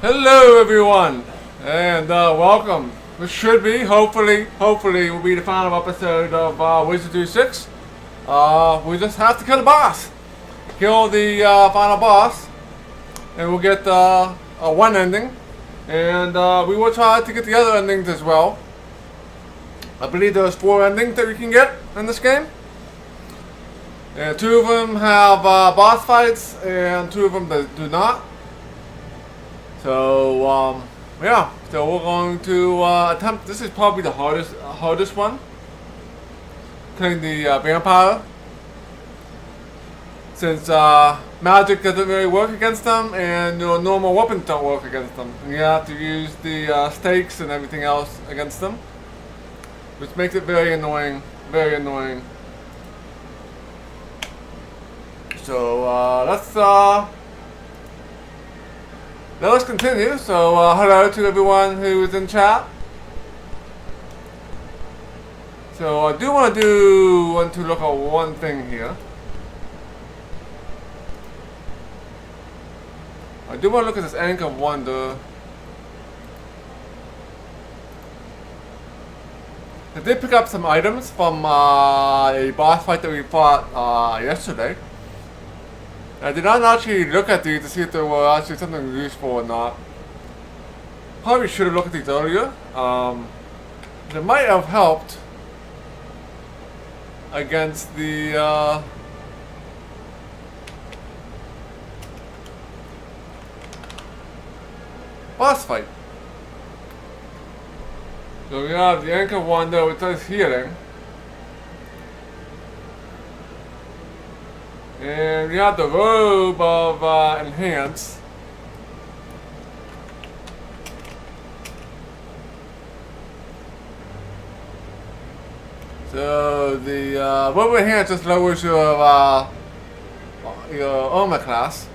Hello everyone, and welcome. This should be, hopefully, will be the final episode of Wizardry 6. We just have to kill the boss. Kill the final boss, and we'll get one ending. And we will try to get the other endings as well. I believe there's 4 endings that we can get in this game. And 2 of them have boss fights, and 2 of them do not. So, yeah. So we're going to attempt. This is probably the hardest one. Killing the vampire. Since magic doesn't really work against them, and your normal weapons don't work against them. And you have to use the stakes and everything else against them. Which makes it very annoying. Very annoying. So, let's continue. So, hello to everyone who is in chat. So, I do want to look at one thing here. I do want to look at this Anchor of Wonder. I did pick up some items from a boss fight that we fought yesterday. I did not actually look at these to see if there were actually something useful or not. Probably should have looked at these earlier. It might have helped against the boss fight. So we have the Anchor Wonder, which does healing. And we have the robe of enhance. So the robe of enhance just lowers your armor class.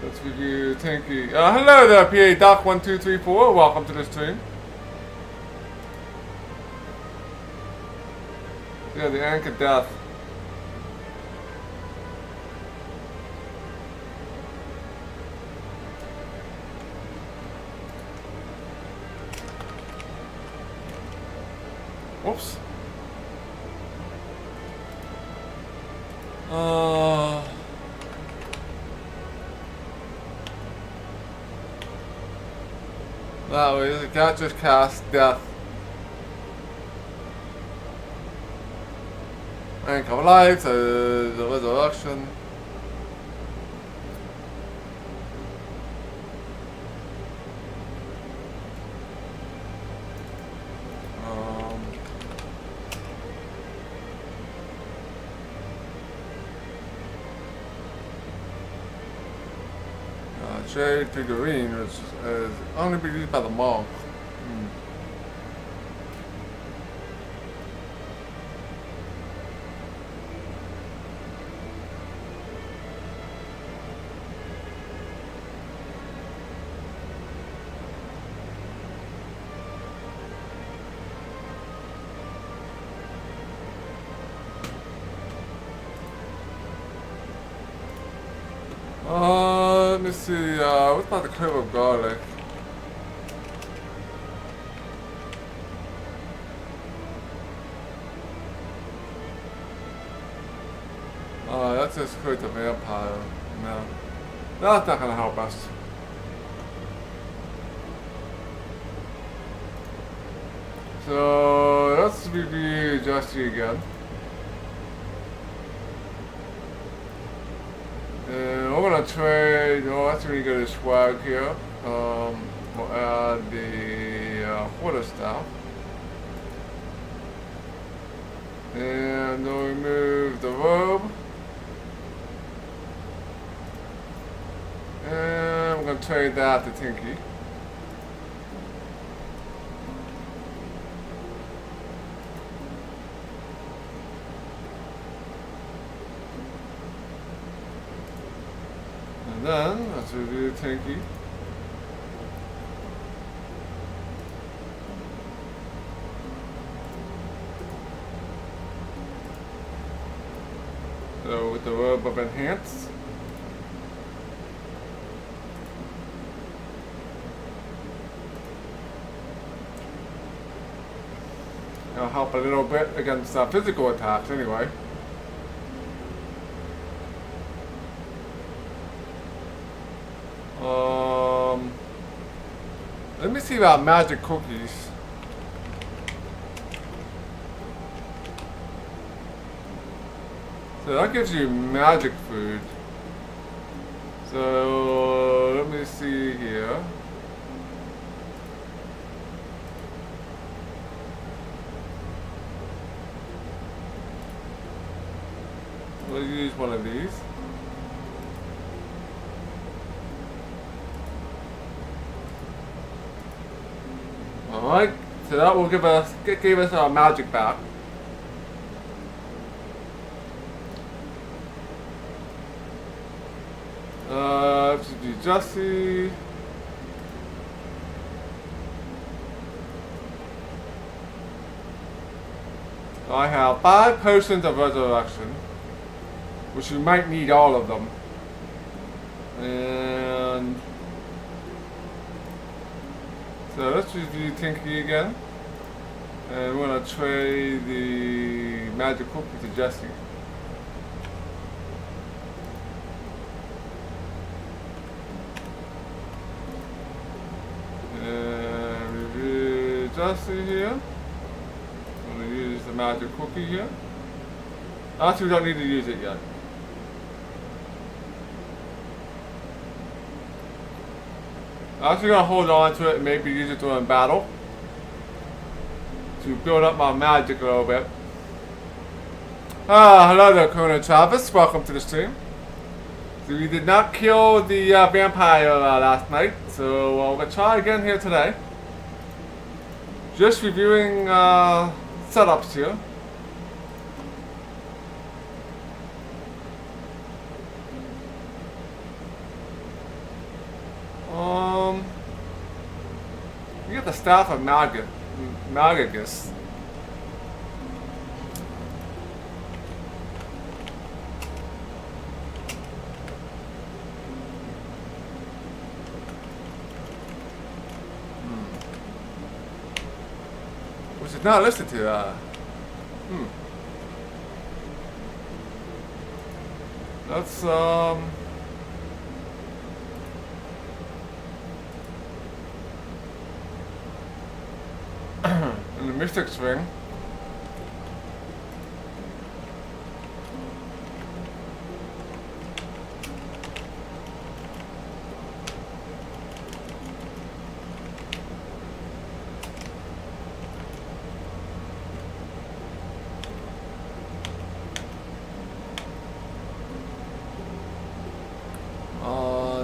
Let's review Tanky. Hello there, PA Doc1234. Welcome to the stream. Yeah, the Anchor Death. Whoops. That way, the cat just cast Death. Anchor of Life, the Resurrection. Jade figurine, which is only be used by the monk. Let me see, what about the clove of garlic? That's just create a vampire. No. That's not gonna help us. So, let's review Justy again. We're gonna trade. That's really good swag here. We'll add the quarter staff, and we'll remove the robe, and we're gonna trade that to Tinky. And then let's review Tinky. So with the robe of enhance. It'll help a little bit against physical attacks anyway. Let me see about magic cookies. So that gives you magic food. So let me see here. We'll use one of these. Alright, so that will give us our magic back. Should be Jesse. I have 5 potions of resurrection, which you might need all of them. And so let's review Tinky again. And we're going to trade the magic cookie to Jesse. And review Jesse here. I'm going to use the magic cookie here. Actually, we don't need to use it yet. I'm actually going to hold on to it and maybe use it during battle to build up my magic a little bit. Hello there, Conan Travis. Welcome to the stream. So we did not kill the vampire last night, so we're going to try again here today. Just reviewing setups here. You get the staff of Magagus. Which is not listed to. That's in the Mystic's Ring.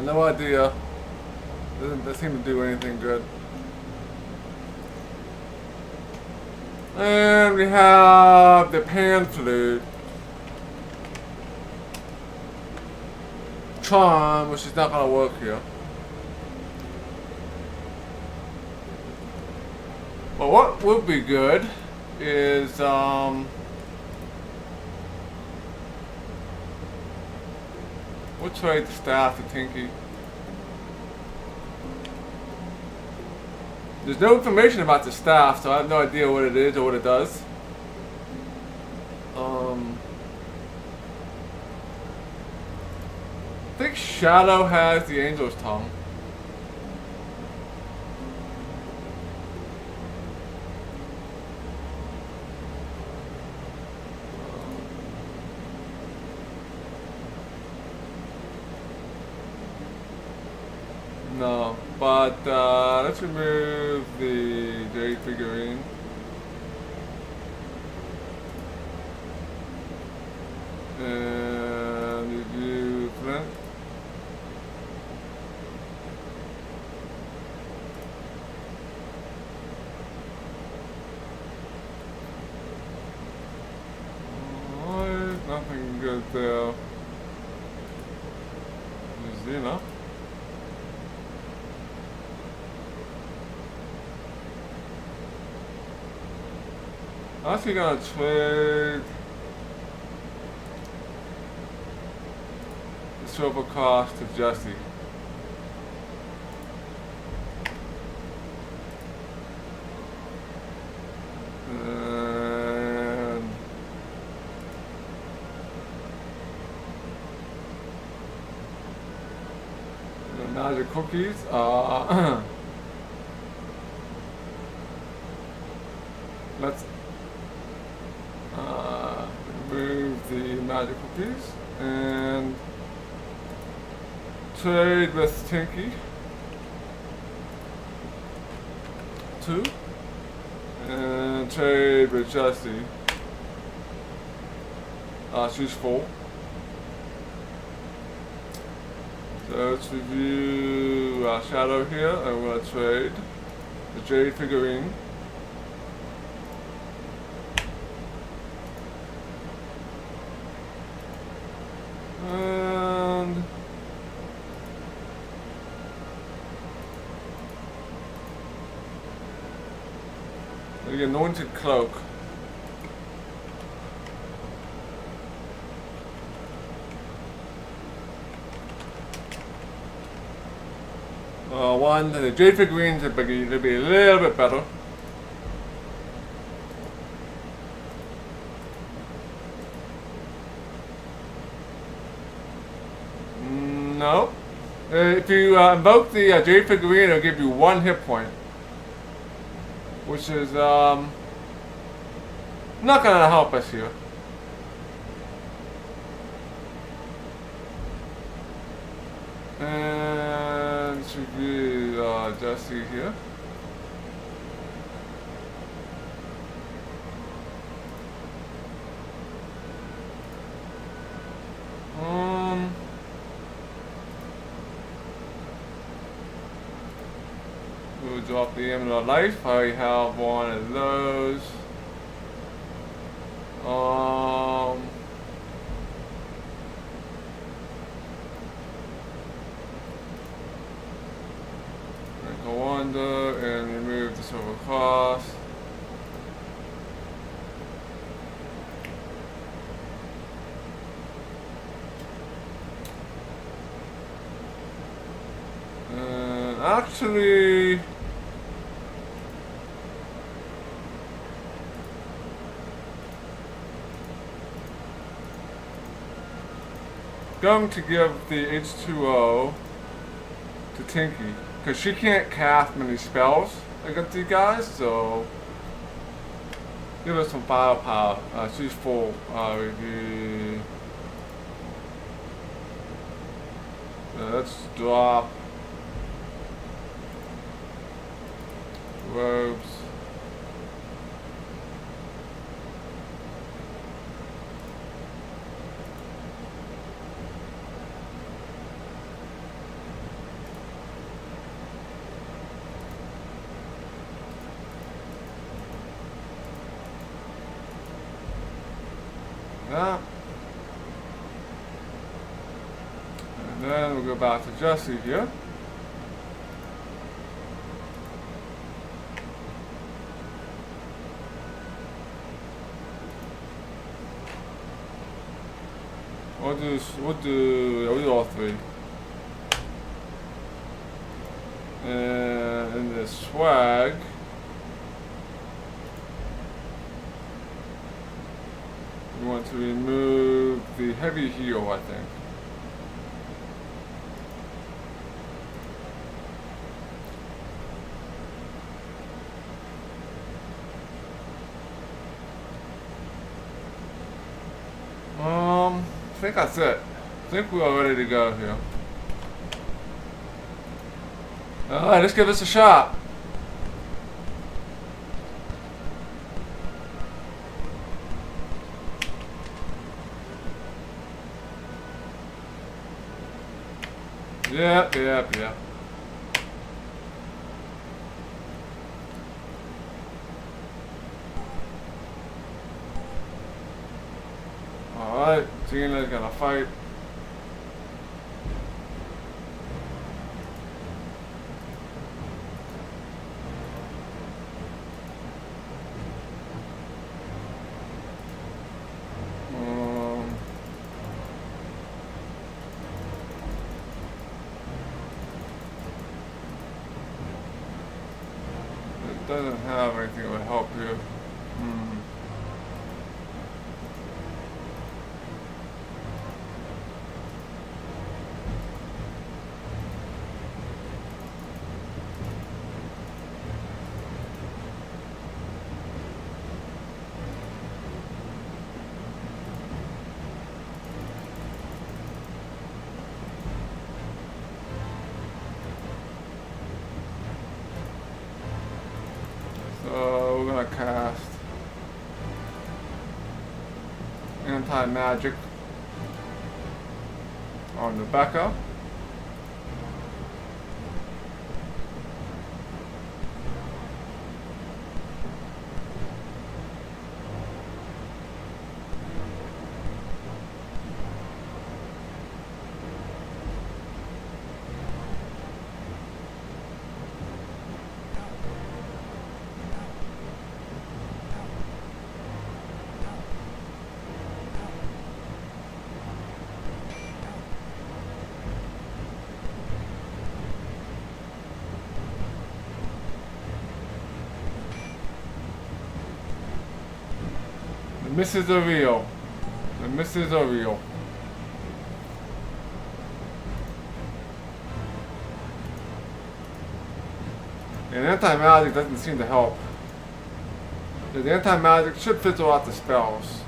No idea. Doesn't seem to do anything good. And we have the pan flute. Charm, which is not gonna work here. But what would be good is we'll trade the staff to Tinky. There's no information about the staff, so I have no idea what it is or what it does. I think Shadow has the Angel's Tongue. No, but let's remove the Jade figurine. And review Flint. Nothing good there. you know. I'm actually gonna trade the silver cost to Jesse. And the magic cookies. Let's remove the magic cookies and trade with Tinky. 2. And trade with Jessie. She's 4. So let's review Shadow here, and we're going to trade the Jade figurine. And the anointed cloak. One, the Jade figurines would be a little bit better. No. If you invoke the Jade figurine, it'll give you 1 hit point. Which is not gonna help us here. And should be Jesse here. We'll drop the Emerald of Life. I have one of those. Make a wonder and remove the silver cost. And actually, going to give the H2O to Tinky, because she can't cast many spells against these guys, so give her some firepower. She's full. Review. Let's drop robes. Yeah. And then we'll go back to Jesse here. We'll do all 3. And in the swag, we want to remove the heavy heal, I think. I think that's it. I think we are ready to go here. Alright, let's give this a shot. Yep. Alright, Tina's gonna fight. doesn't have anything that would help here. So we're gonna cast anti-magic on the Becca. The misses are real. The misses are real. And anti-magic doesn't seem to help. The anti-magic should fizzle out the spells.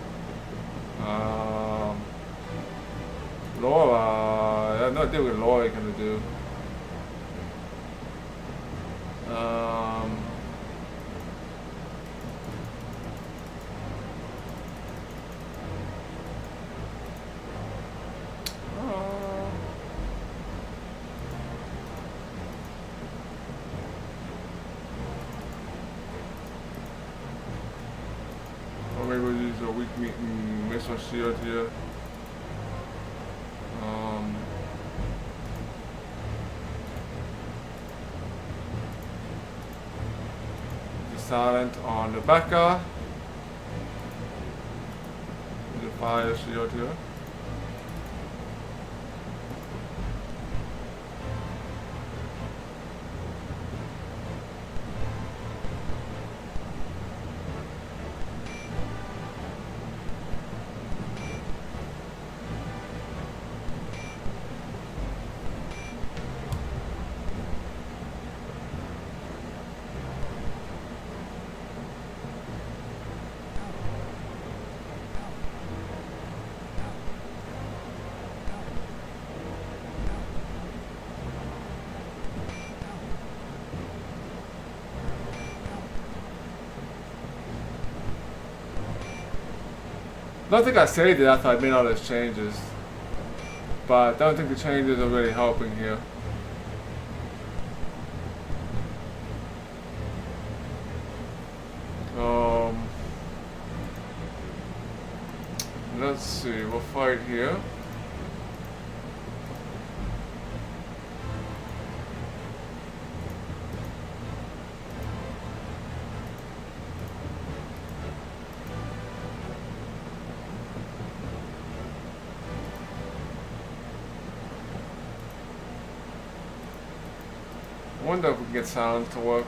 Laura, I have no idea what Laura gonna do. Or maybe we'll use a weak meat and missile shield here. Silent on the Becca. The fire shield here. I don't think I saved it after I made all those changes, but I don't think the changes are really helping here. Let's see, we'll fight here. I wonder if we can get silence to work.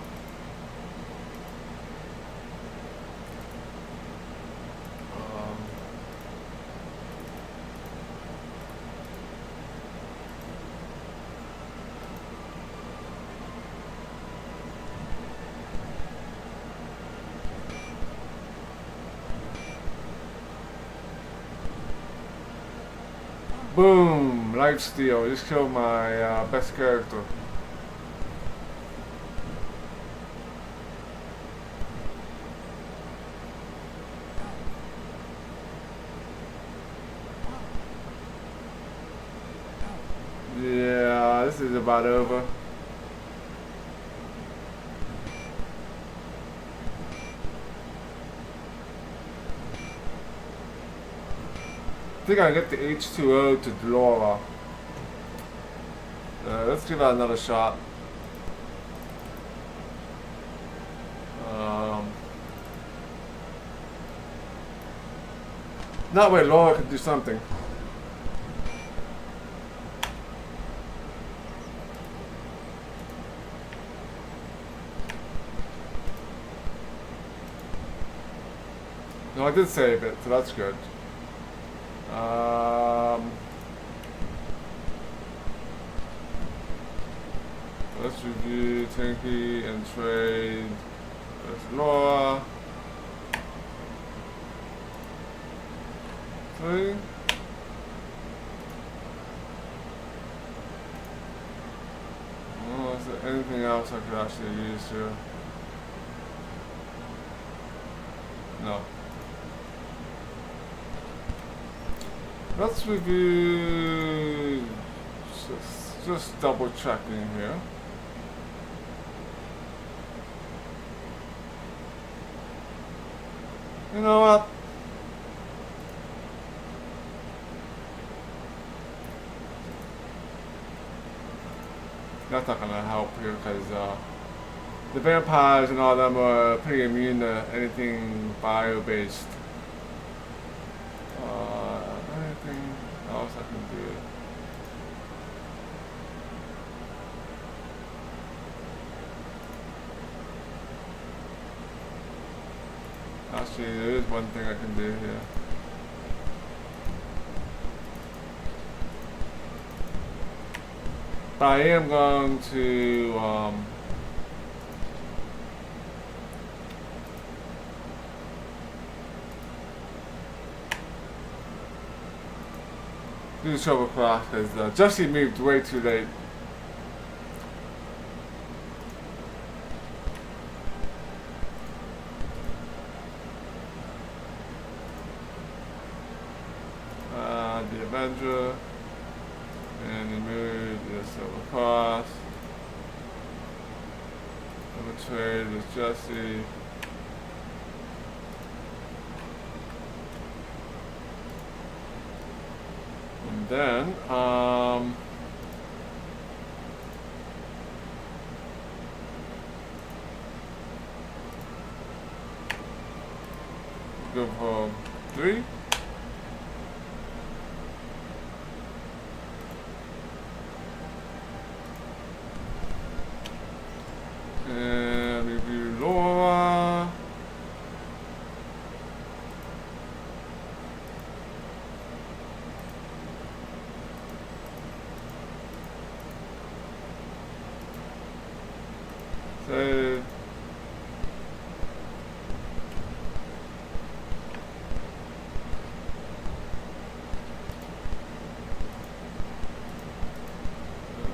Boom! Lifesteal. Just killed my best character. Yeah, this is about over. I think I get the H2O to Laura. Let's give that another shot. That way Laura can do something. No, I did save it, so that's good. Let's review Tinky and trade. There's Laura. 3. Oh, is there anything else I could actually use here? No. Let's review. Just double checking here. You know what? That's not gonna help here because the vampires and all them are pretty immune to anything bio-based. Anything else I can do? Actually, there is one thing I can do here. But I am going to do the shovel cross because Jesse moved way too late. The Avenger, and he moved the silver cross. Over trade with Jesse. And then, go for 3. And review Laura. Save.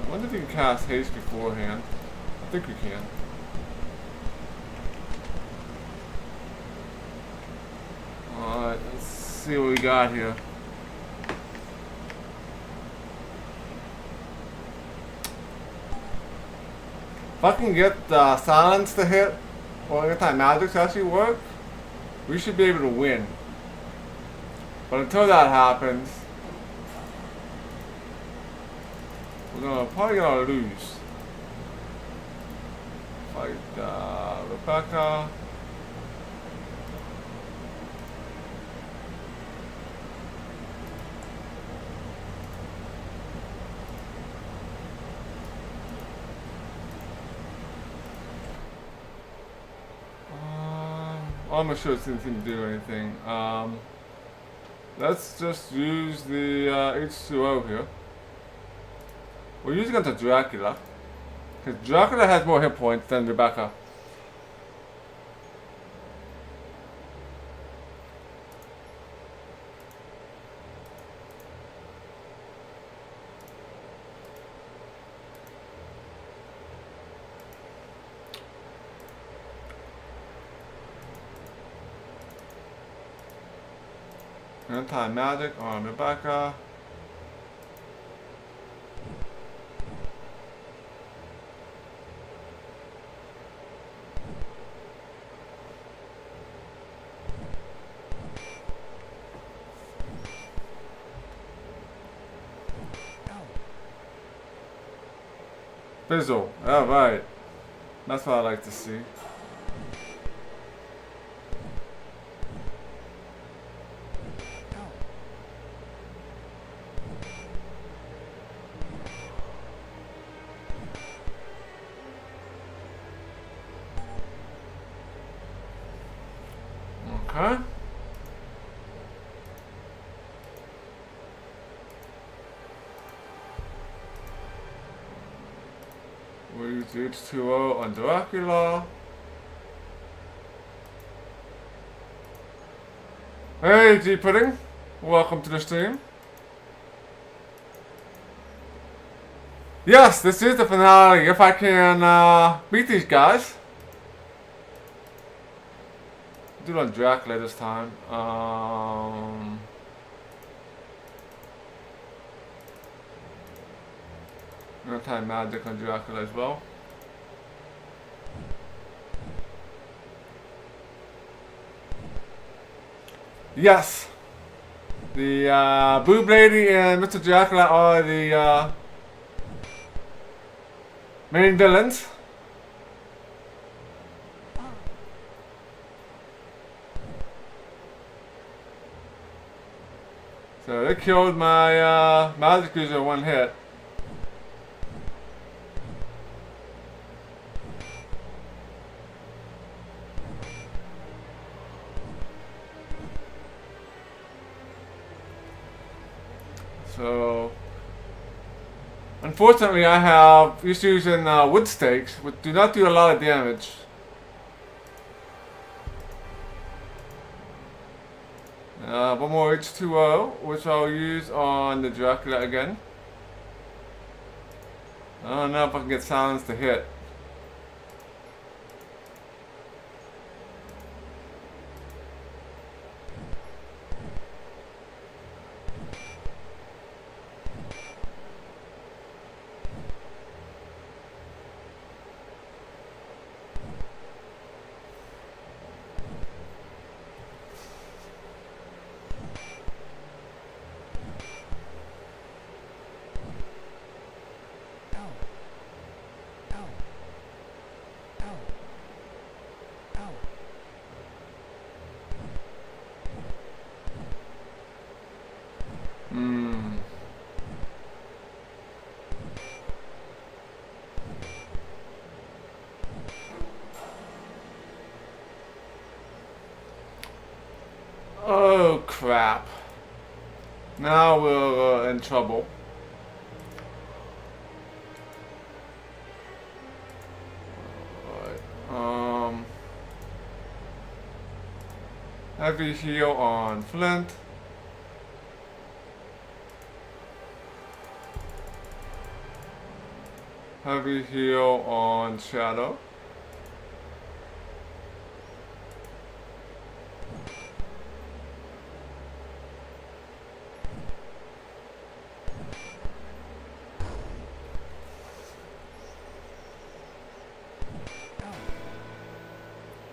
I wonder if you can cast haste beforehand. I think we can. Alright, let's see what we got here. If I can get silence to hit or anti-magic to actually work, we should be able to win. But until that happens, we're probably gonna lose. Fight Rebecca. I'm not sure it's anything to do anything. Let's just use the H2O here. We're using it to Dracula. Because Dracula has more hit points than Rebecca. Anti-magic on Rebecca. Fizzle. Alright. That's what I like to see. Okay. use the H2O on Dracula. Hey, G Pudding. Welcome to the stream. Yes, this is the finale. If I can beat these guys. Do it on Dracula this time. Anti-magic on Dracula as well. Yes. The Boob Lady and Mr. Dracula are the main villains. So they killed my magic user in one hit. So, unfortunately, I have issues in wood stakes, which do not do a lot of damage. One more H2O, which I'll use on the Dracula again. I don't know if I can get silence to hit. Oh crap. Now we're in trouble. Alright, heavy heal on Flint. Heavy heal on Shadow.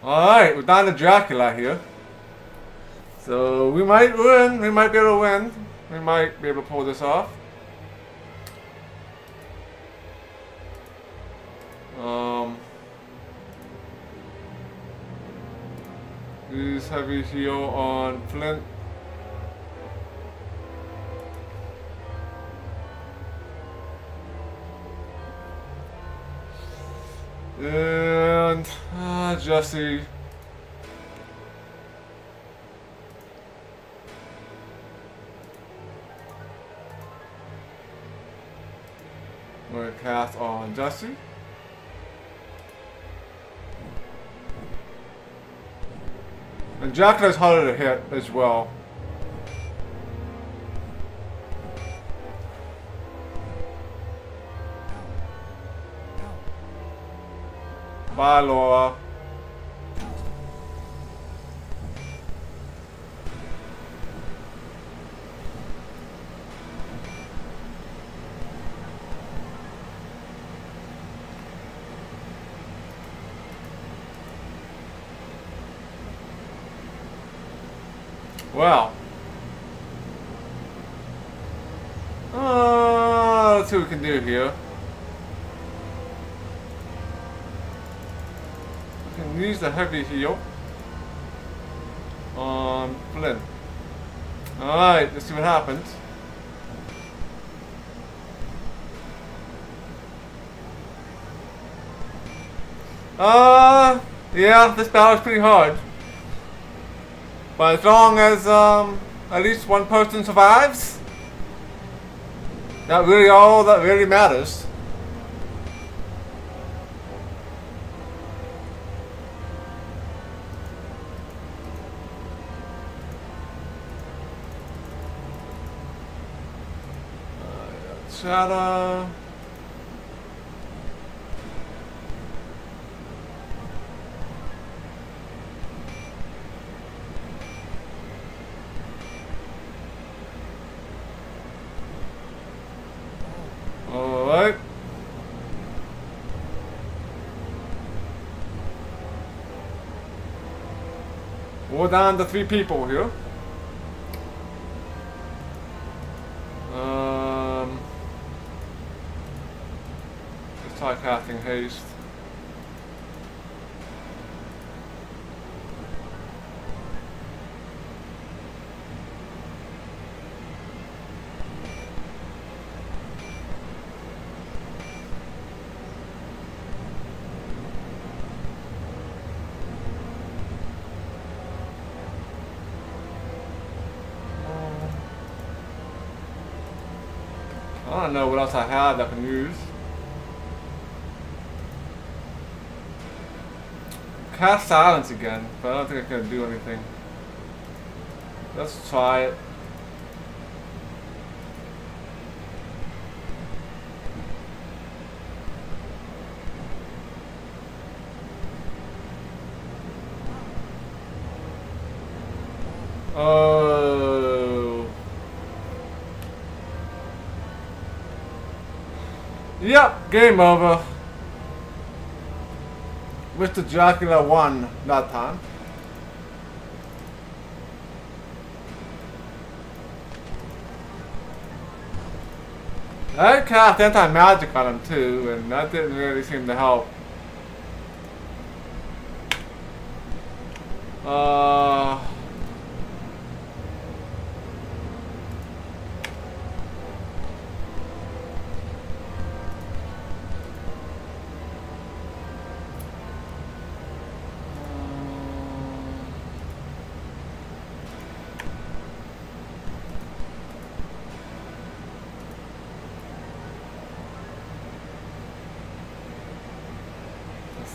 Alright, we're down to Dracula here. So we might win, we might be able to win. We might be able to pull this off. Use heavy heal on Flint. And Jesse. We're gonna cast on Jesse. And Dracula's harder to hit as well. Bye, Laura. Well. Let's see what we can do here. We can use the heavy heal on Flynn. Alright, let's see what happens. Yeah, this battle is pretty hard. But as long as at least one person survives, that's really all that really matters. Shadow. Alright. We're down to 3 people here. Let's try casting haste. I don't know what else I had that I can use. Cast silence again, but I don't think I can do anything. Let's try it. Oh. Yep, game over. Mr. Dracula won that time. I cast anti-magic on him too, and that didn't really seem to help.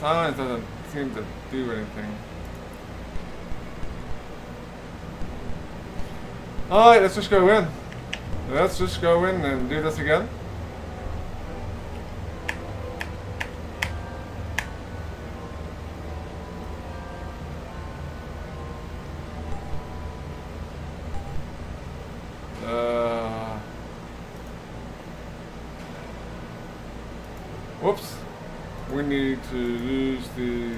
Silence doesn't seem to do anything. Alright, let's just go in. Let's just go in and do this again. Whoops. We need to use the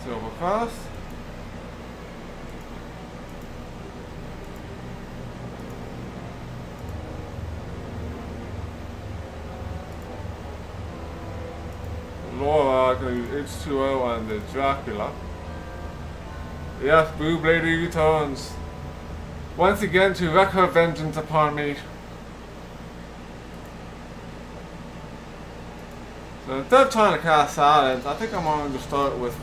silver cross. Laura can use H2O on the Dracula. Yes, Blue Lady returns once again to wreak her vengeance upon me. So instead of trying to cast silence, I think I'm going to start with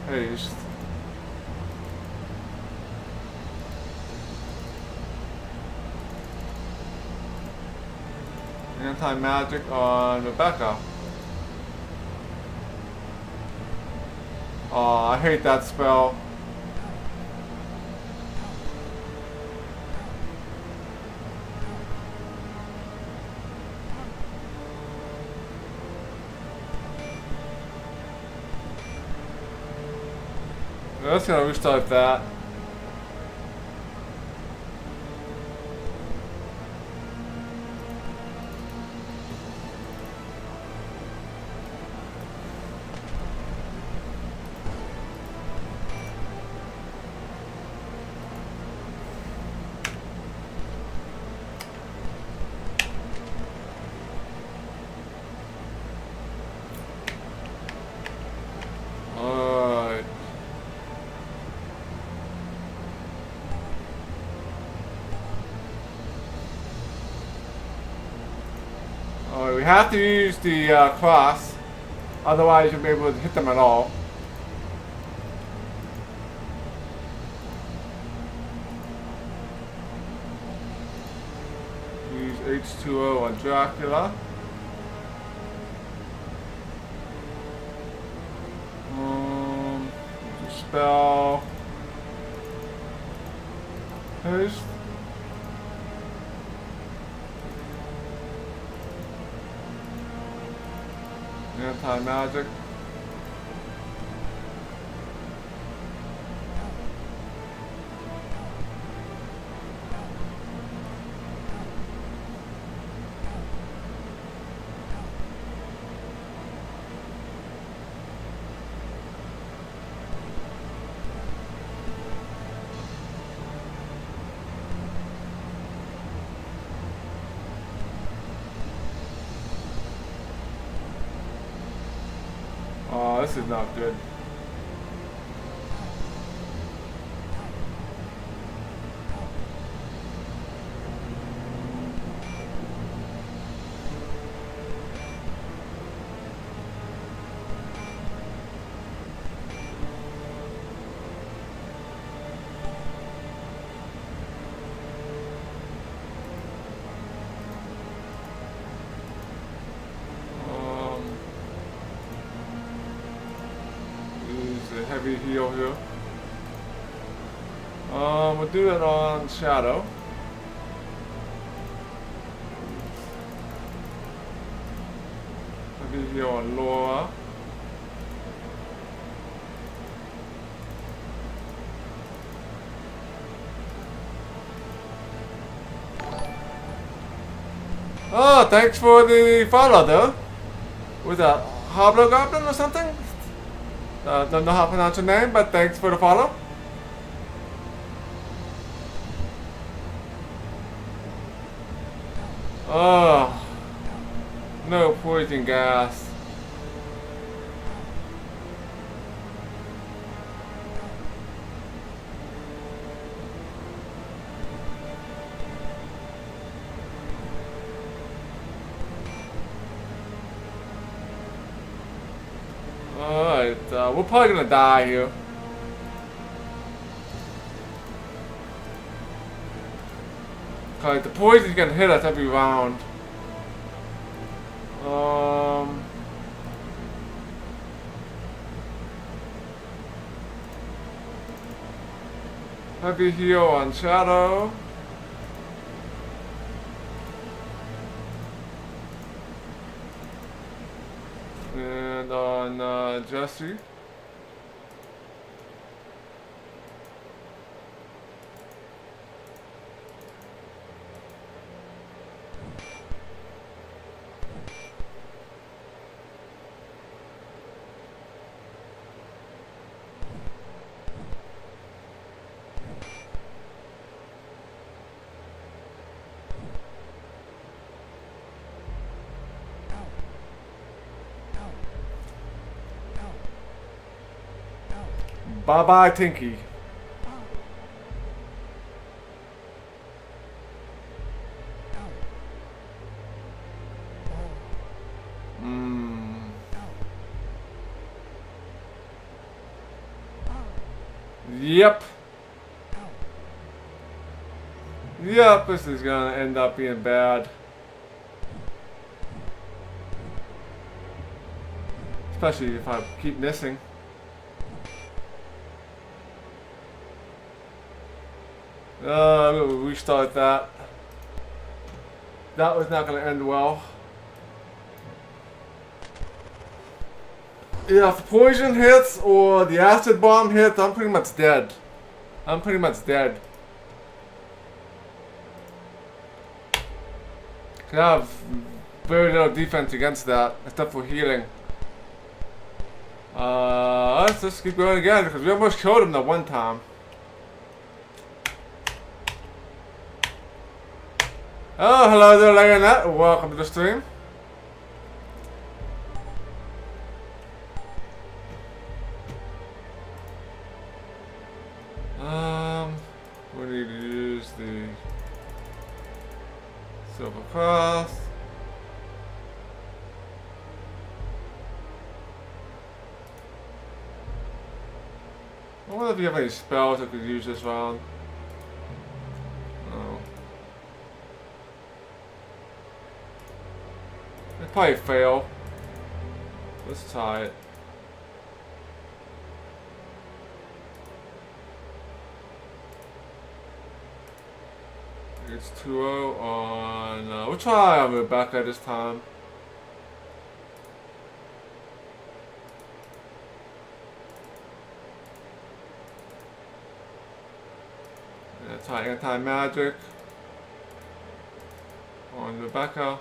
haste. Anti-magic on Rebecca. Oh, I hate that spell. Let's gonna restart that. We have to use the cross, otherwise you'll be able to hit them at all. Use H2O on Dracula. Spell. Haste. anti-magic. Oh, this is not good. Heavy heal here. We'll do it on Shadow. Heavy heal on Laura. Oh, thanks for the follow though. Was that Hobgoblin or something? Don't know how to pronounce your name, but thanks for the follow. Oh, no poison gas. Alright, we're probably gonna die here. Cause the poison's gonna hit us every round. Heavy heal on Shadow. And on Jesse. Bye-bye, Tinky. Yep. Yep, this is gonna end up being bad. Especially if I keep missing. We'll restart that. That was not going to end well. Yeah, if the poison hits or the acid bomb hits, I'm pretty much dead. I'm pretty much dead. I have very little defense against that, except for healing. Let's just keep going again, because we almost killed him that one time. Oh, hello there, Lionette. Welcome to the stream. We need to use the Silver Cross. I wonder if you have any spells I could use this round. Oh. It'd probably fail. Let's try it. It's 2-0 on. We'll try Rebecca this time. Alright, anti-magic on Rebecca.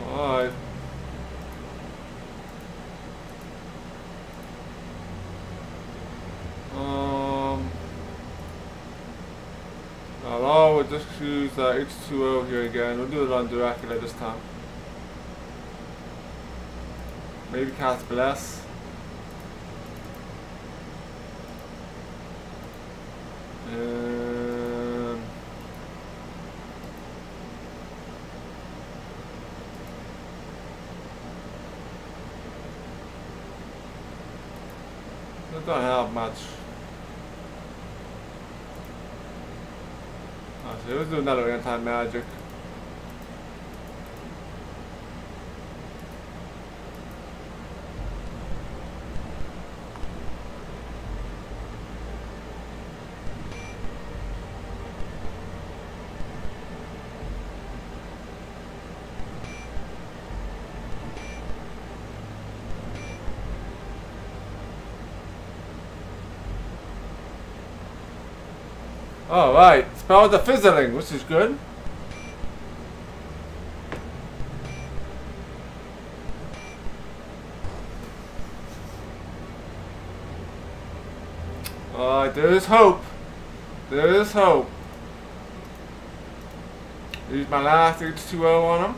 Alright. Now we'll just use H2O here again. We'll do it on Dracula this time. Maybe cast Bless. It don't help much. So let's do another anti-magic. Alright, spell the fizzling, which is good. Alright, there is hope. There is hope. Use my last H2O on him.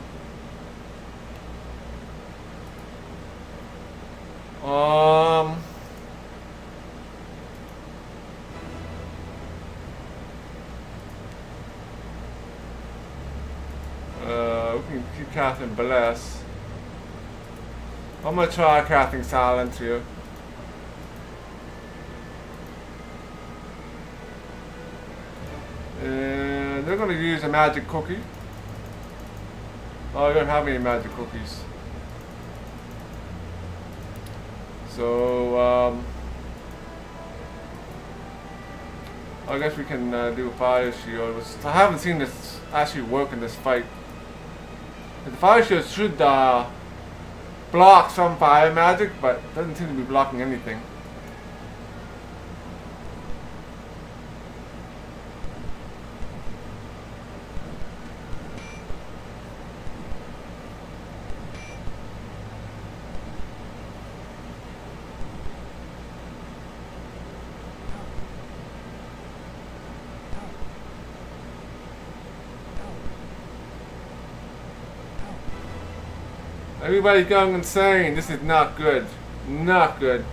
We can keep casting Bless. I'm gonna try casting Silence here. And they're gonna use a magic cookie. Oh, I don't have any magic cookies. So, I guess we can do a fire shield. I haven't seen this actually work in this fight. The fire shield should block some fire magic, but doesn't seem to be blocking anything. Everybody's going insane. This is not good. Not good.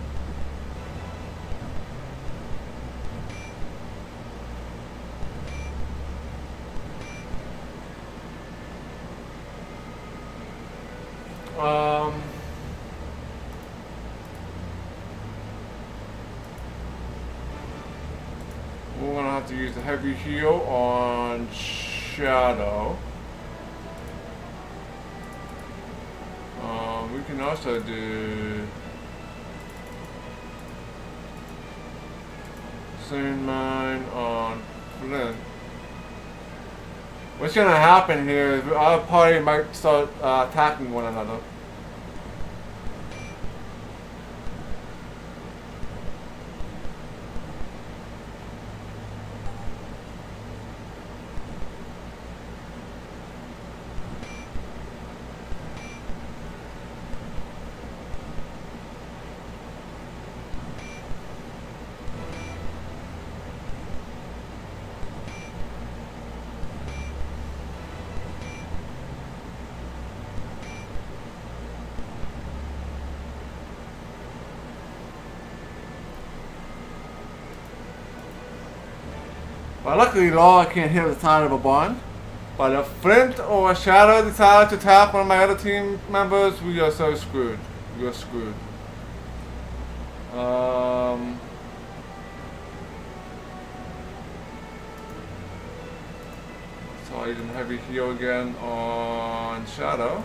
We're gonna have to use the heavy heal on Shadow. We can also do Sand Mine on Flint. What's gonna happen here is our party might start attacking one another. Well, luckily, Law can't hit the side of a barn, But if Flint or Shadow decide to attack one of my other team members, we are so screwed. We are screwed. So I using heavy heal again on Shadow.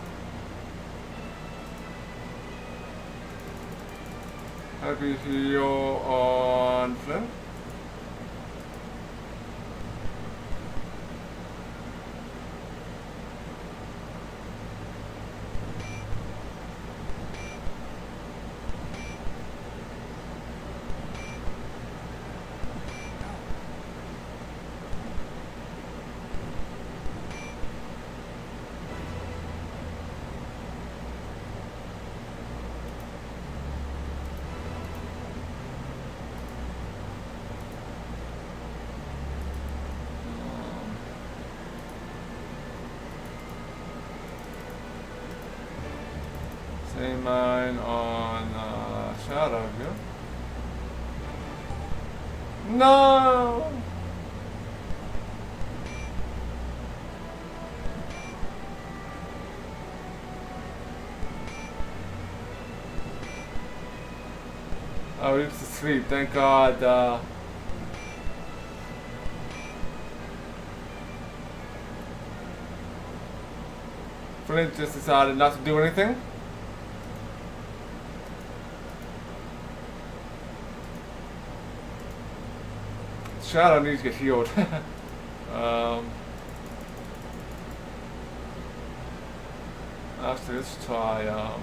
Heavy heal on Flint. Same line on Shadow here. No! Oh, he was asleep, thank God. Flint just decided not to do anything. Shadow needs to get healed. Actually, let's try. I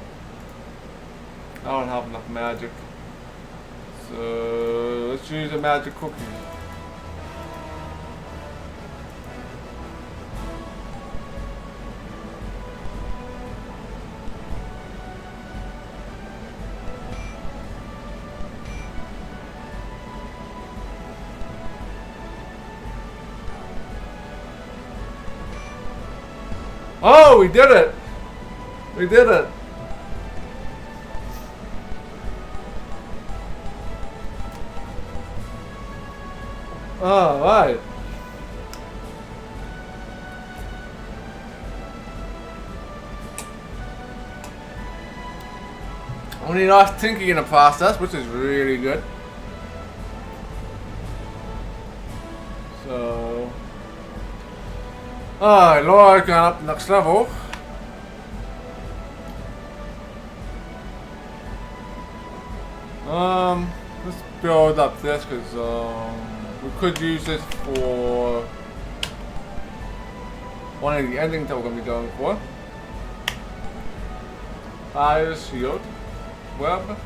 don't have enough magic, so let's use a magic cookie. Oh, we did it! We did it! All right. Only lost Tinky in the process, which is really good. So, alright, Laura got up next level. Let's build up this because we could use this for one of the endings that we're going to be going for. Fire, shield, web.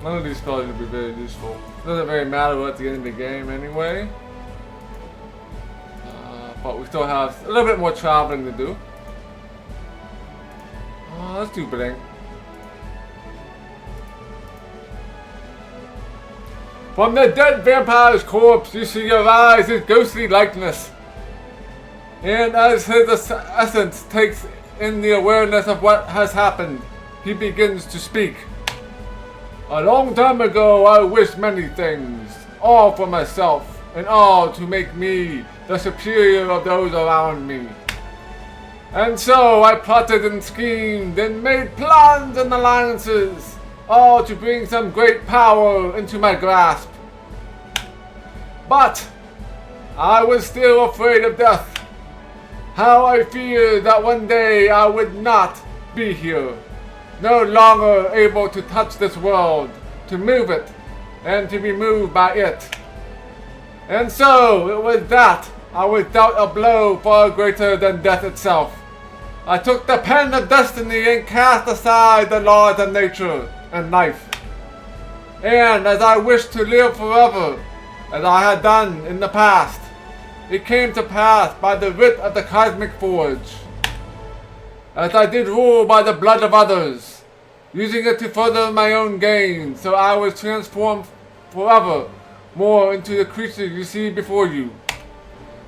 None of these spells would be very useful. It doesn't really matter at the end of the game anyway. But we still have a little bit more traveling to do. Let's do Bane. From the dead vampire's corpse, you see arise his ghostly likeness. And as his essence takes in the awareness of what has happened, he begins to speak. A long time ago, I wished many things, all for myself, and all to make me the superior of those around me. And so I plotted and schemed and made plans and alliances, all to bring some great power into my grasp. But I was still afraid of death. How I feared that one day I would not be here. No longer able to touch this world, to move it, and to be moved by it. And so it was that I was dealt a blow far greater than death itself. I took the pen of destiny and cast aside the laws of nature and life. And as I wished to live forever, as I had done in the past, it came to pass by the writ of the cosmic forge. As I did rule by the blood of others, using it to further my own gain, so I was transformed forever more into the creature you see before you,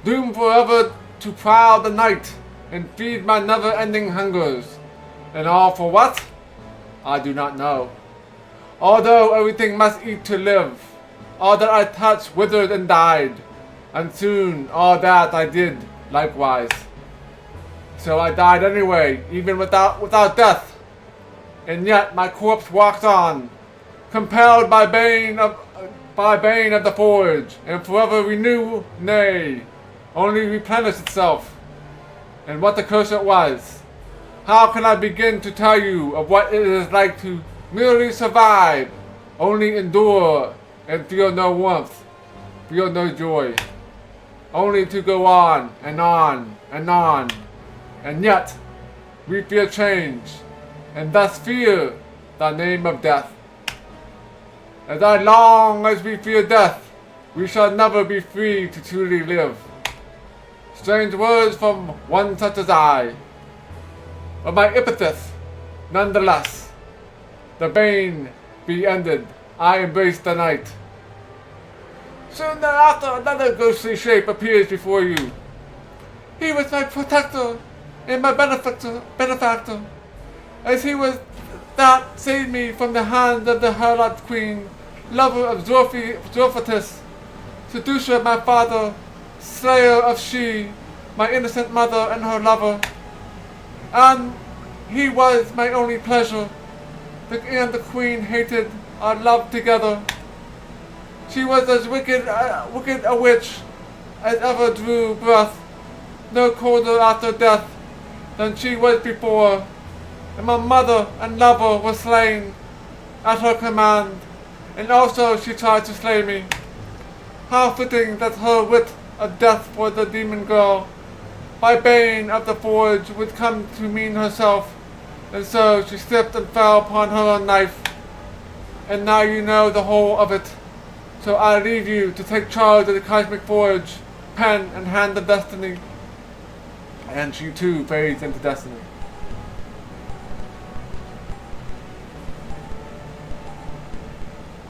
doomed forever to prowl the night and feed my never-ending hungers. And all for what? I do not know. Although everything must eat to live, all that I touched withered and died, and soon all that I did likewise. So I died anyway, even without death. And yet my corpse walked on, compelled by Bane of the Forge, and forever renew, nay, only replenish itself. And what the curse it was. How can I begin to tell you of what it is like to merely survive, only endure, and feel no warmth, feel no joy, only to go on and on and on, and yet we fear change, and thus fear the name of death. As long as we fear death, we shall never be free to truly live. Strange words from one such as I, but my epithet, nonetheless. The Bane be ended, I embrace the night. Soon thereafter, another ghostly shape appears before you. He was my protector and my benefactor, as he was that saved me from the hands of the harlot queen, lover of Zorphatus, seducer of my father, slayer of she, my innocent mother and her lover. And he was my only pleasure, and the queen hated our love together. She was as wicked a witch as ever drew breath, no colder after death than she was before, and my mother and lover were slain at her command, and also she tried to slay me. How fitting that her wit of death for the demon girl, by Bane of the Forge, would come to mean herself, and so she slipped and fell upon her own knife. And now you know the whole of it, so I leave you to take charge of the cosmic forge, pen and hand of destiny. And she too fades into destiny.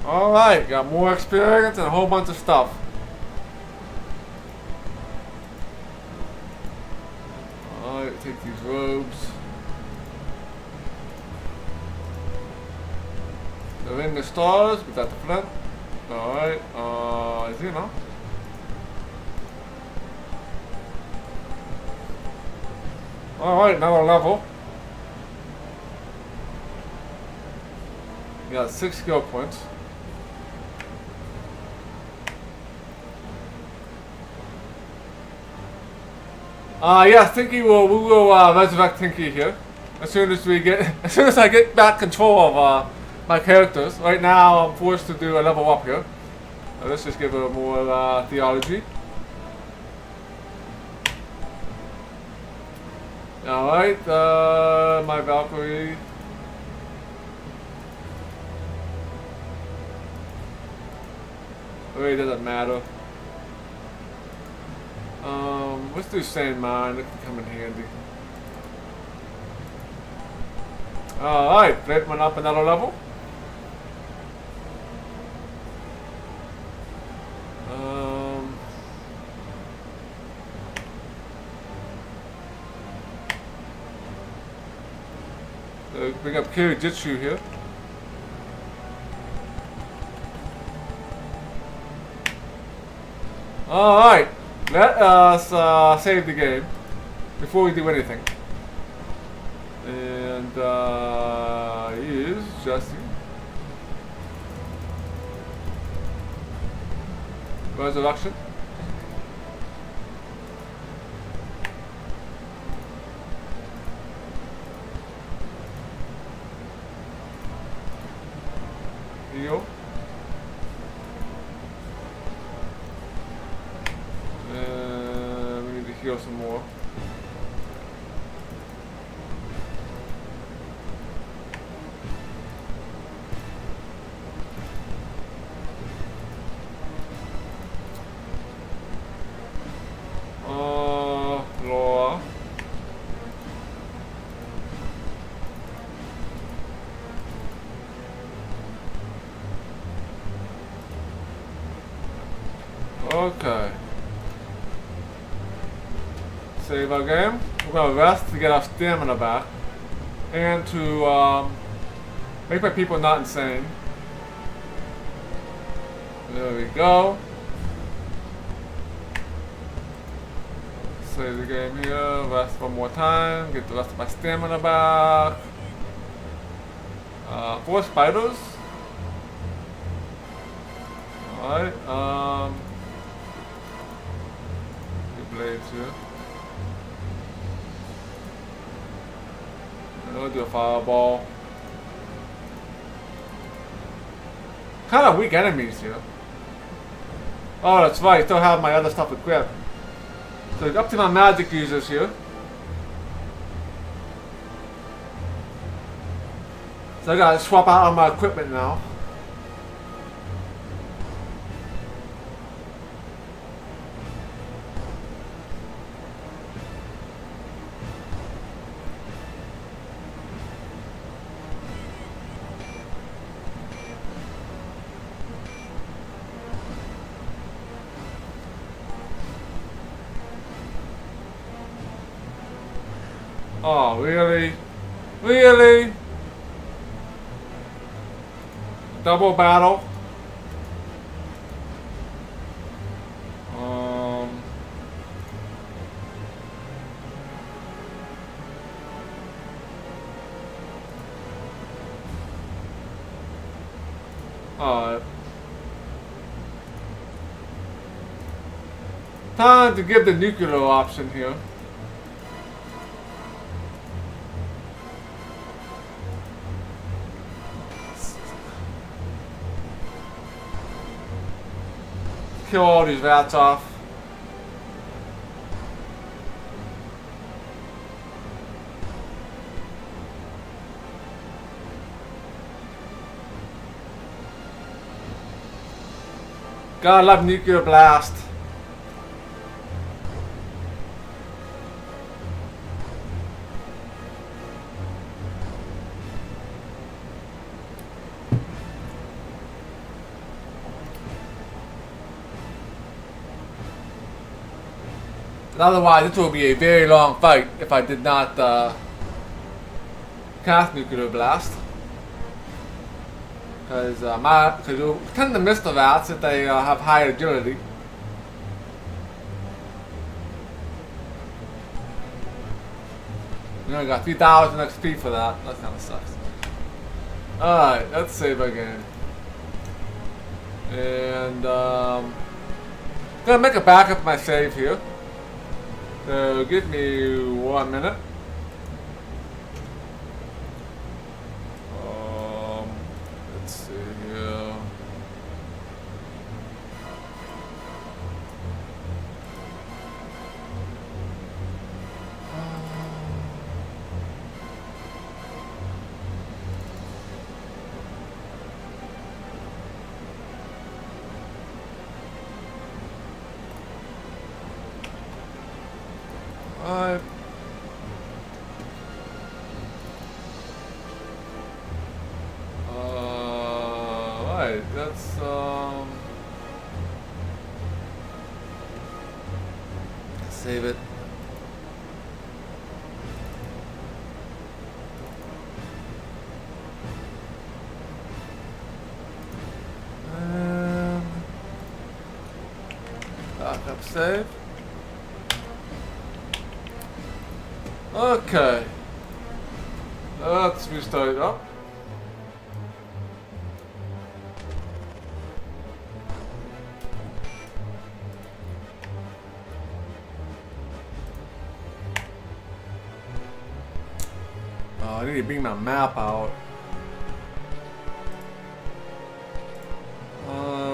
Alright, got more experience and a whole bunch of stuff. Alright, take these robes. The ring of stars, we got the flint. Alright, is he now? Alright, another level. We got 6 skill points. Yeah, we will resurrect Tinky here as soon as I get back control of my characters. Right now, I'm forced to do a level up here. Let's just give her more theology. Alright, my Valkyrie. It really doesn't matter. Let's do Sand Mine. It can come in handy. Alright, Blade went up another level. So bring up Kirigitsu here. Alright, let us save the game before we do anything. And is Jesse. Resurrection. Heal. And we need to heal some more. Laura. Okay. Save our game. we're gonna rest to get our stamina back. And to make my people not insane. There we go. Save the game here, rest one more time, get the rest of my stamina back. 4 spiders. Alright, two blades here. And we'll do a fireball. Kind of weak enemies here. Oh, that's right, I still have my other stuff equipped. So up to my magic users here. So I gotta swap out all my equipment now. Oh, really? Really? Double battle? Alright. Time to give the nuclear option here. Kill all these rats off. Gotta love nuclear blast. Otherwise, this will be a very long fight if I did not cast nuclear blast. Because you tend to miss the rats if they have high agility. You only got 3,000 XP for that. That kind of sucks. Alright, let's save again. And gonna make a backup of my save here. So give me 1 minute. Let's see here. Right, that's save it. Backup save. Okay. Let's restart it up. I need to bring my map out.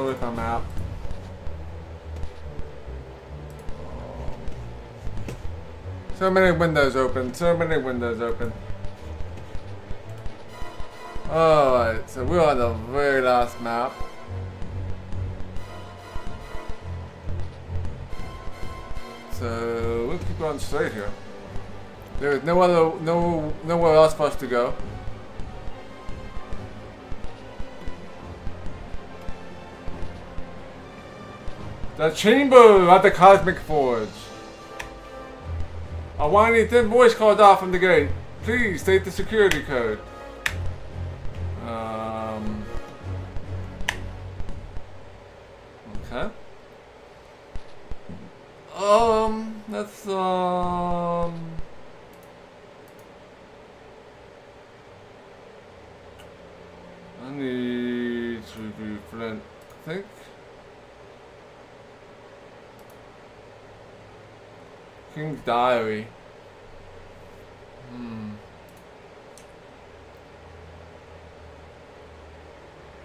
With my map. So many windows open, so many windows open. Alright, so we're on the very last map. So we'll keep going straight here. There's nowhere else for us to go. The chamber at the Cosmic Forge. A whiny thin voice called out from the gate. Please state the security code. Okay. That's I need to be Flint, I think. King's Diary.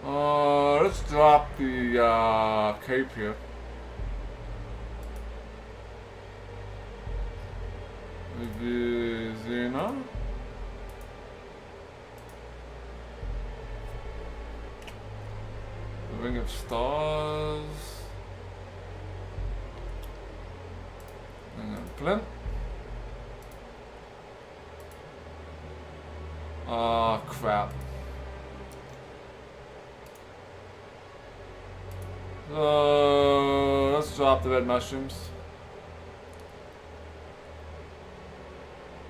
Let's drop the cape here. Hercxena. The Ring of Stars. And then Flint. Oh, crap. Let's drop the red mushrooms.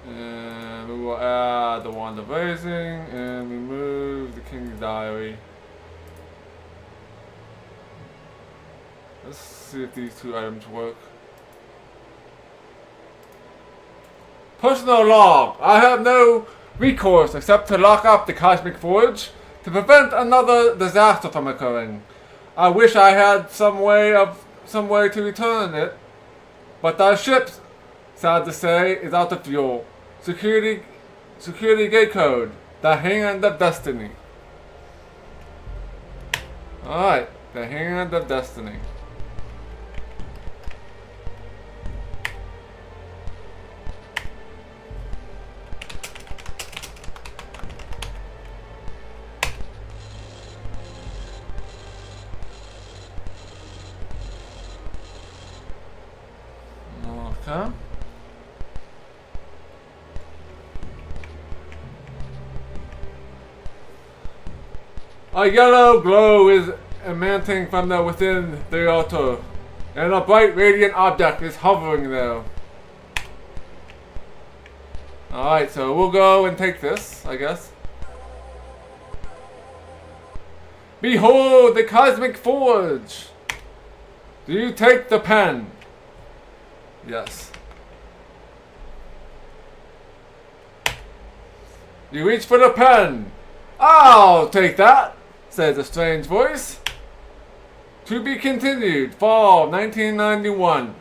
And we will add the Wand of Raising and remove the King's Diary. Let's see if these two items work. Personal log. I have no recourse except to lock up the Cosmic Forge to prevent another disaster from occurring. I wish I had some way to return it, but our ship, sad to say, is out of fuel. Security gate code. The Hand of Destiny. Alright, the Hand of Destiny. Okay. A yellow glow is emanating from within the altar, and a bright radiant object is hovering there. Alright, so we'll go and take this, I guess. Behold the Cosmic Forge! Do you take the pen? Yes. You reach for the pen. I'll take that, says a strange voice. To be continued, fall 1991.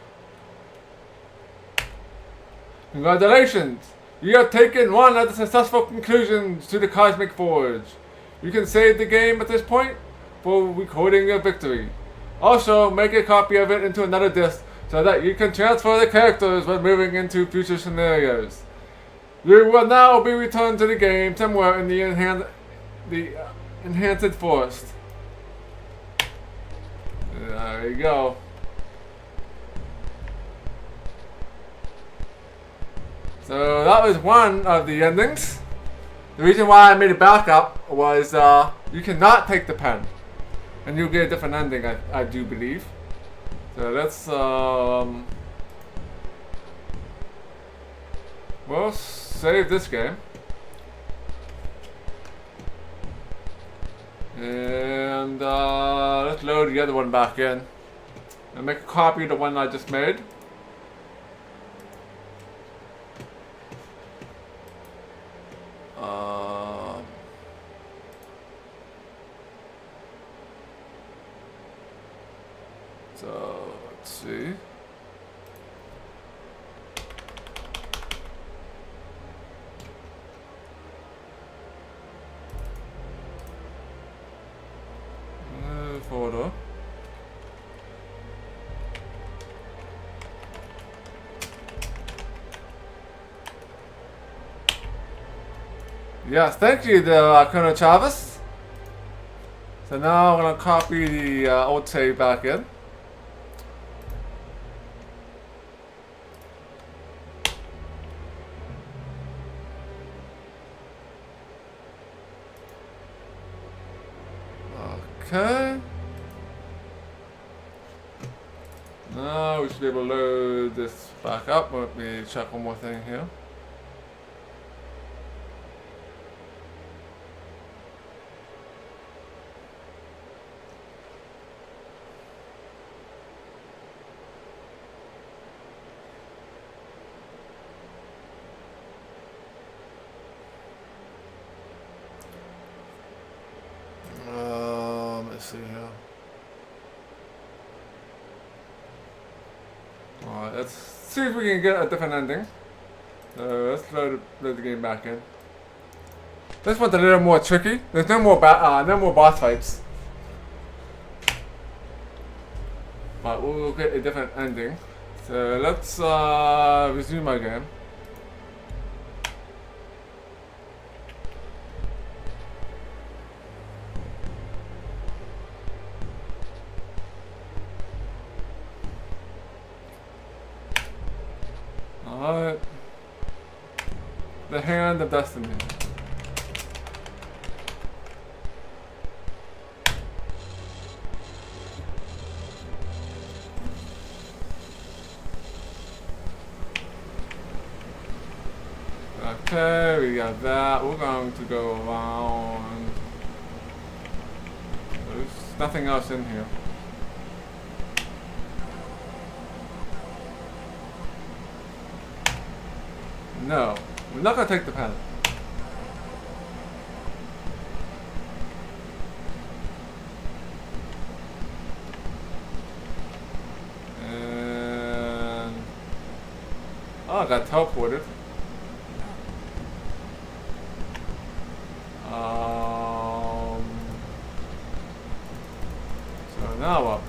Congratulations. You have taken one of the successful conclusions to the Cosmic Forge. You can save the game at this point for recording your victory. Also, make a copy of it into another disc so that you can transfer the characters when moving into future scenarios. You will now be returned to the game somewhere in the enhanced forest. There you go. So that was one of the endings. The reason why I made a backup was you cannot take the pen, and you'll get a different ending, I do believe. So let's we'll save this game, and let's load the other one back in and make a copy of the one I just made. So let's see. Photo. Yes, thank you there, Colonel Chavez. So now I'm going to copy the old save back in. Okay. Now we should be able to load this back up. Let me check one more thing here. Let's see here. Alright, let's see if we can get a different ending. Let's load the game back in. This one's a little more tricky. There's no more boss fights. But we'll get a different ending. So let's resume our game. Alright. The Hand of Destiny. Okay, we got that. We're going to go around. There's nothing else in here. No, we're not gonna take the pen. And oh, I got teleported. So now what?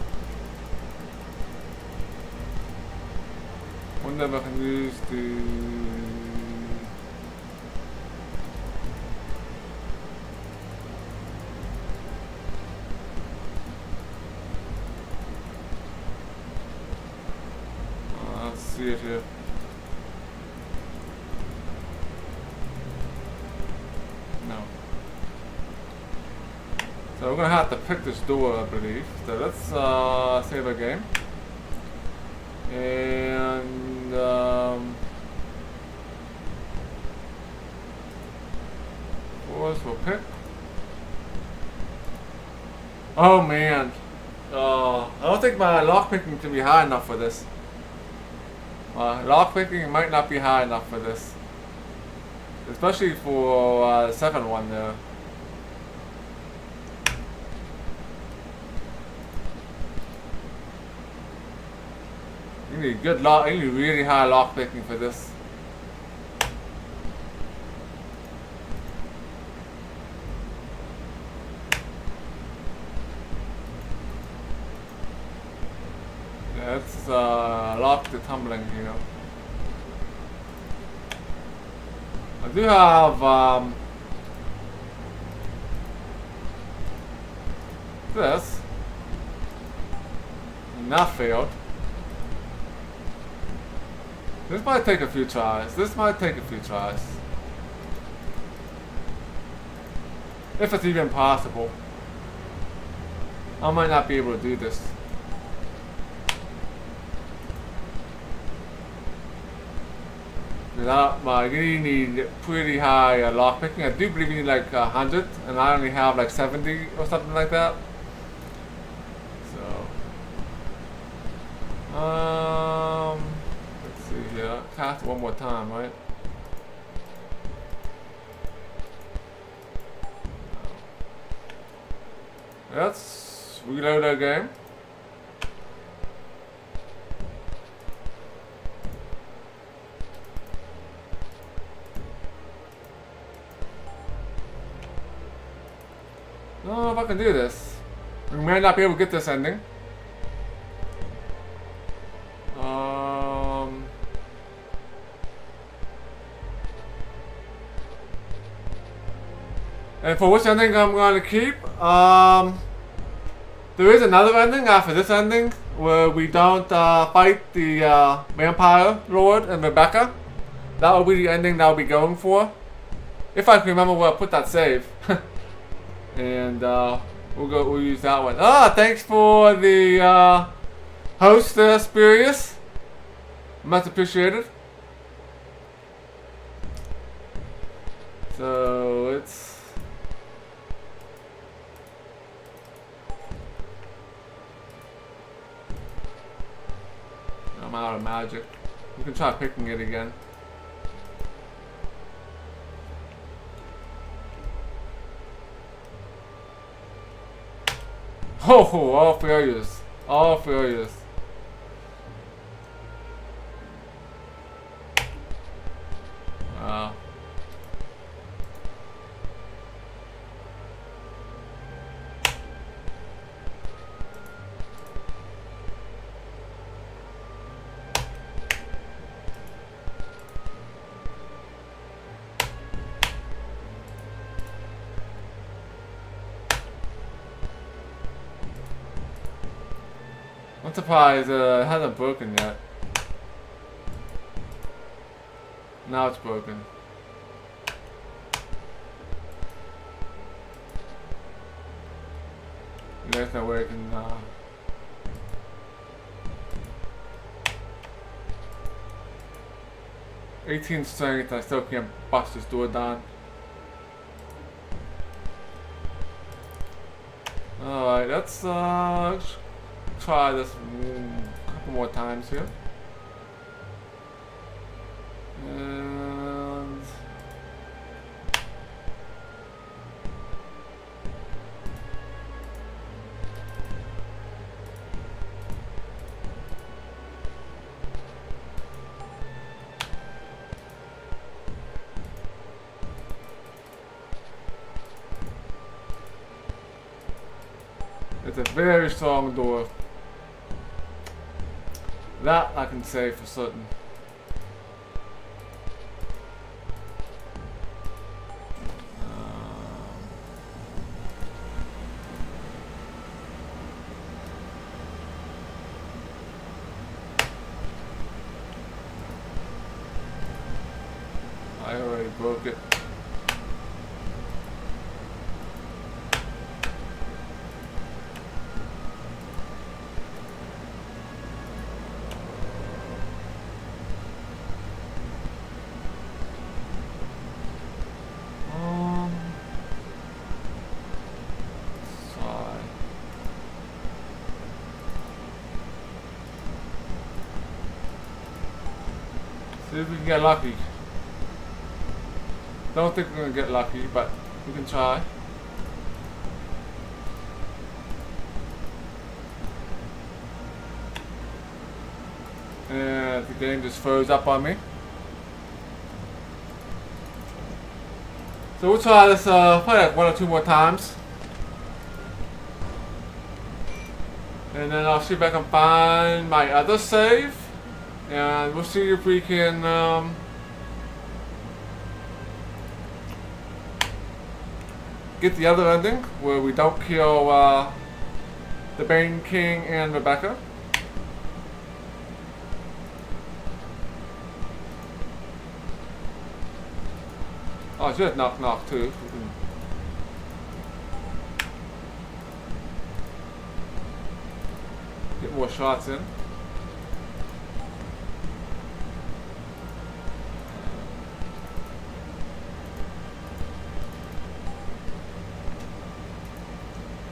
Wonder if I can use the. Let's see it here. No. So we're gonna have to pick this door, I believe. So let's save our game. And course we'll pick. Oh man. I don't think my lockpicking can be high enough for this. Lockpicking might not be high enough for this. Especially for the second one there. You need good lock. You need really high lockpicking for this. Let's lock the tumbling here. I do have this. Not failed. This might take a few tries. If it's even possible. I might not be able to do this. You need pretty high lockpicking. I do believe you need like 100, and I only have like 70 or something like that. So, let's see here. Cast one more time, right? Let's reload our game. I don't know if I can do this. We may not be able to get this ending. And for which ending I'm going to keep, there is another ending after this ending where we don't fight the Vampire Lord and Rebecca. That will be the ending that I'll be going for. If I can remember where I put that save. And we'll use that one. Thanks for the host there, Spurious. Much appreciated. So it's I'm out of magic. You can try picking it again. Oh, all failures. All failures. Wow. I'm surprised it hasn't broken yet. Now it's broken. There's no way I can 18 strength, I still can't bust this door down. Alright, let's try this a couple more times here. And it's a very strong door. That I can say for certain. I already broke it. See if we can get lucky. Don't think we're gonna get lucky, but we can try. And the game just froze up on me. So we'll try this probably like 1 or 2 more times. And then I'll see if I can find my other save. And we'll see if we can get the other ending where we don't kill the Bane King and Rebecca. Oh, she has knock knock too. We can get more shots in.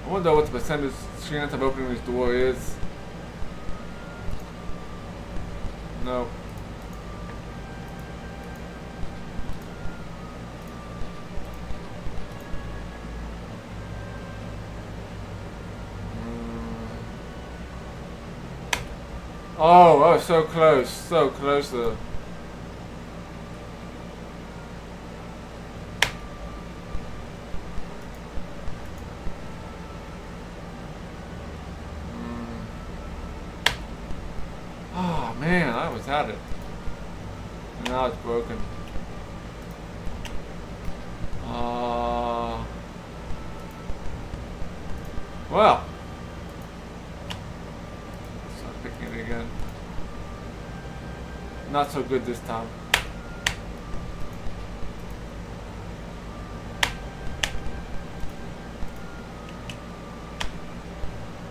I wonder what the percentage chance of opening this door is. No. Oh, so close though. Oh man, I almost had it. And now it's broken. Well. Start picking it again. Not so good this time.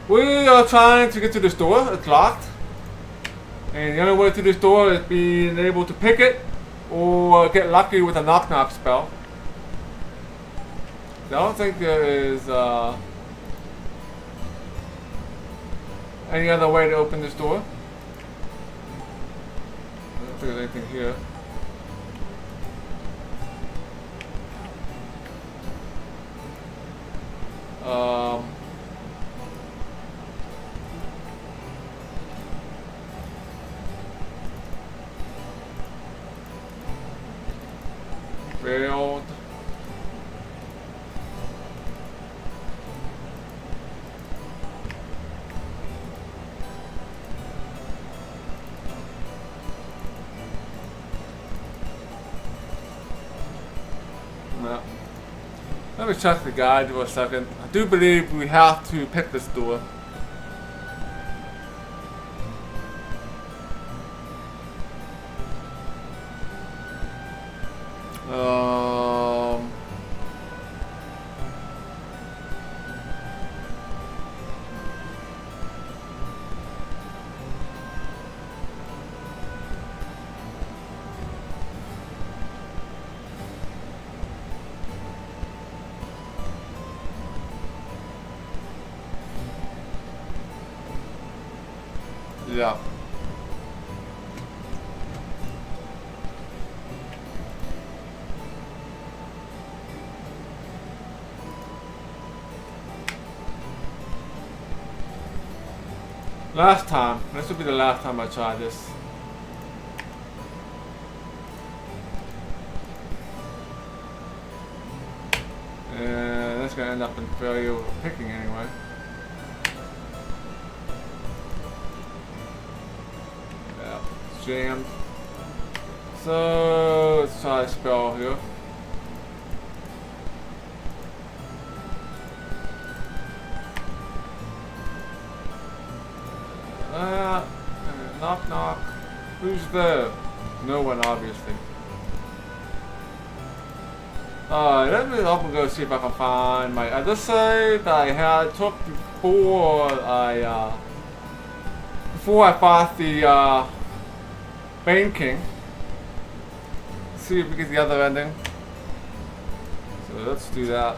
We are trying to get to this door. It's locked. And the only way to this door is being able to pick it or get lucky with a knock-knock spell. I don't think there is any other way to open this door. I don't think there's anything here. Failed. No. Let me check the guide for a second. I do believe we have to pick this door. Yeah. Last time. This will be the last time I try this. And that's gonna end up in failure with picking anyway. Yeah, it's jammed. So let's try a spell here. Knock knock. Who's there? No one, obviously. Let me up and go see if I can find my other save that I had took before I fought the Bane King. See if we get the other ending. So let's do that.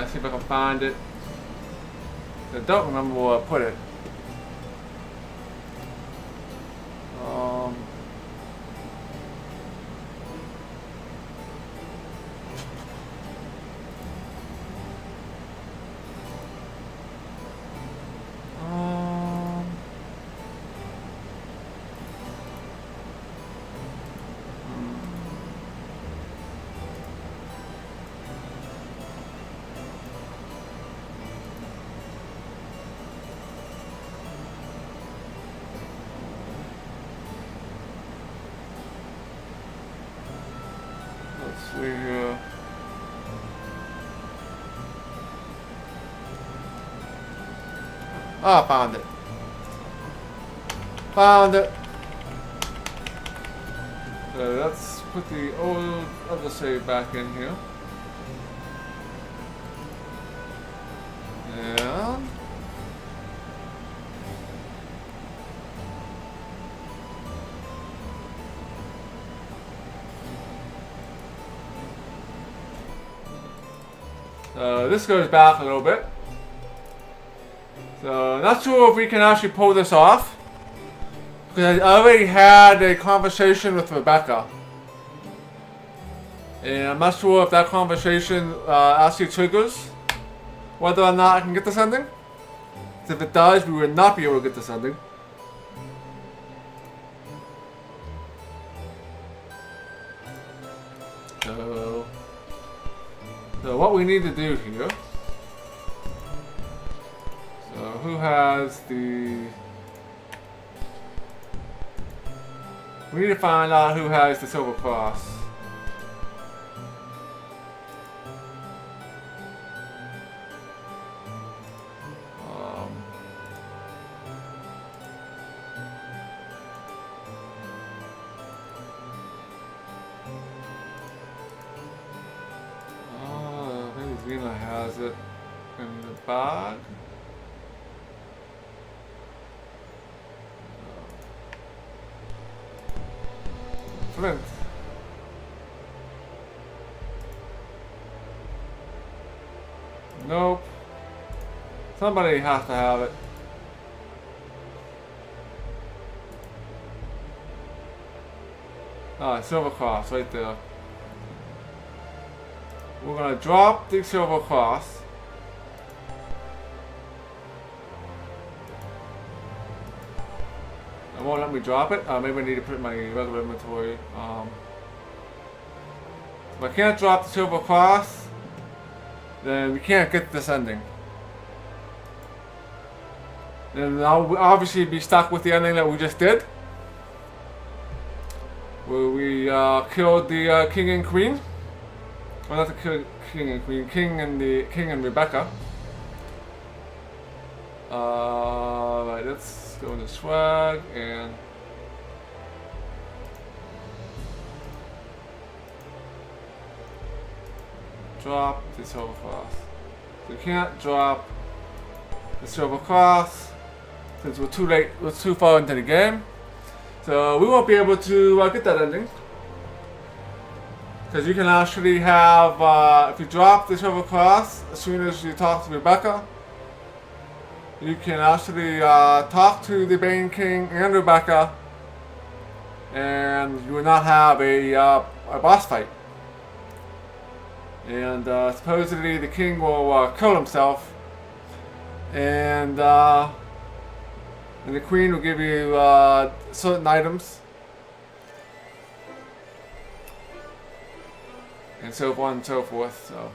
See if I can find it. I don't remember where I put it. See here. Ah, found it. Found it. So let's put the old other save back in here. And this goes back a little bit. So, not sure if we can actually pull this off. Because I already had a conversation with Rebecca. And I'm not sure if that conversation actually triggers whether or not I can get this ending. If it does, we would not be able to get this ending. So what we need to do here. So who has the... We need to find out who has the silver cross. bag. Flint. Nope. Somebody has to have it. Ah, silver cross right there. We're gonna drop the silver cross. It won't let me drop it. Maybe I need to put it in my regular inventory. If I can't drop the silver cross, then we can't get this ending. Then I'll obviously be stuck with the ending that we just did, where we killed the king and queen. Well, not the king and queen, king and Rebecca. Right, let's go into swag and drop the silver cross. So we can't drop the silver cross since we're too late, we're too far into the game. So we won't be able to get that ending. Because you can actually have, if you drop the silver cross, as soon as you talk to Rebecca, you can actually talk to the Bane King and Rebecca, and you will not have a boss fight. And supposedly the king will kill himself, and the queen will give you certain items, and so on and so forth. So,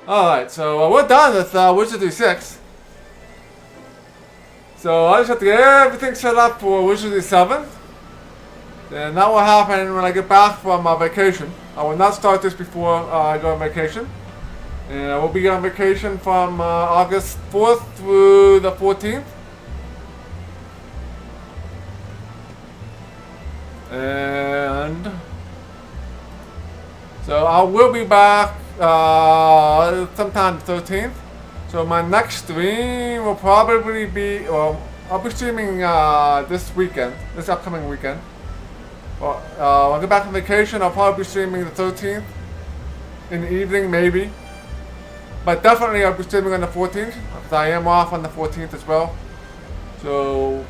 alright, so we're done with Wizardry 6. So I just have to get everything set up for Wizardry 7. And that will happen when I get back from vacation. I will not start this before I go on vacation. And I will be on vacation from August 4th through the 14th. And so I will be back sometime the 13th. So my next stream will probably be, well, I'll be streaming this weekend, this upcoming weekend. Well, when I get back from vacation, I'll probably be streaming the 13th in the evening, maybe. But definitely I'll be streaming on the 14th, because I am off on the 14th as well. So,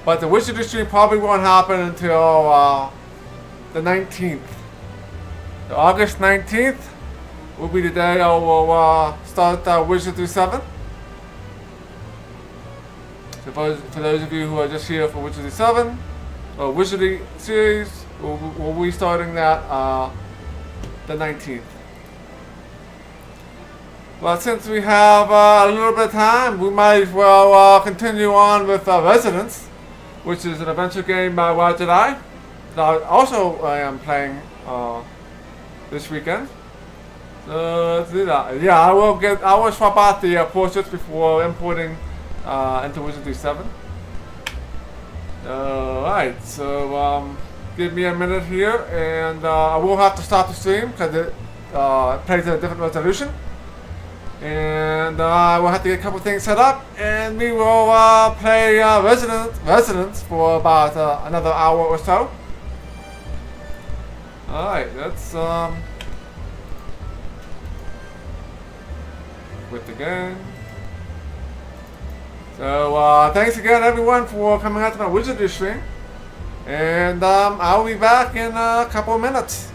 but the Wizardry stream probably won't happen until the 19th. So August 19th will be the day I will start Wizardry 7. So for those of you who are just here for Wizardry 7, or Wizardry series, we'll be starting that the 19th. Well, since we have a little bit of time, we might as well continue on with Residence, which is an adventure game by Wizardry that I am playing this weekend. So let's do that. Yeah, I will swap out the portraits before importing into Wizardry 7. Alright, so give me a minute here, and I will have to stop the stream because it plays at a different resolution. And I will have to get a couple things set up, and we will play Residence for about another hour or so. Alright, let's quit the game. So thanks again everyone for coming out to my Wizardry stream, and I'll be back in a couple of minutes.